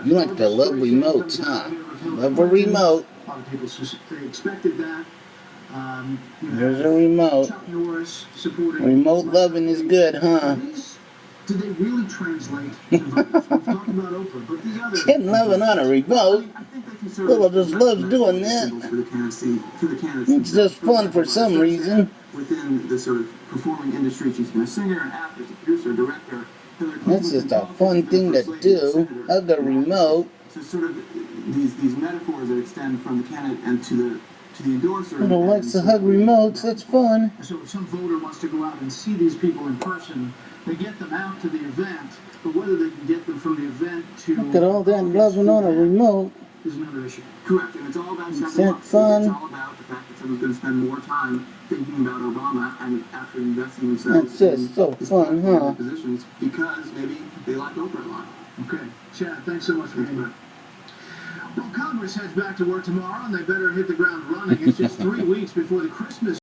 You like to love remotes, huh? Love a remote. A lot of people expected that. There's a remote. Remote loving is good, huh? Did they really translate to voters? We've talked about Oprah, but these other... Getting loving on a remote. Little just loves doing that. It's just fun for some reason. Within the sort of performing industry, she's been a singer, an actress, a producer, a director. That's just a fun thing to do. Hug a remote. So sort of these metaphors that extend from the candidate and to the endorser. Who likes to hug remotes? That's fun. So if some voter wants to go out and see these people in person, they get them out to the event, but whether they can get them from the event to... Look at all that loving on a remote. ...is another issue. Correct, and it's all about... Is that fun? It's all about the fact that someone's going to spend more time thinking about Obama and actually investing themselves... That's just so fun, huh? ...positions because maybe they like Oprah a lot. Okay, Chad, thanks so much for being here. Well, Congress heads back to work tomorrow, and they better hit the ground running. It's just 3 weeks before the Christmas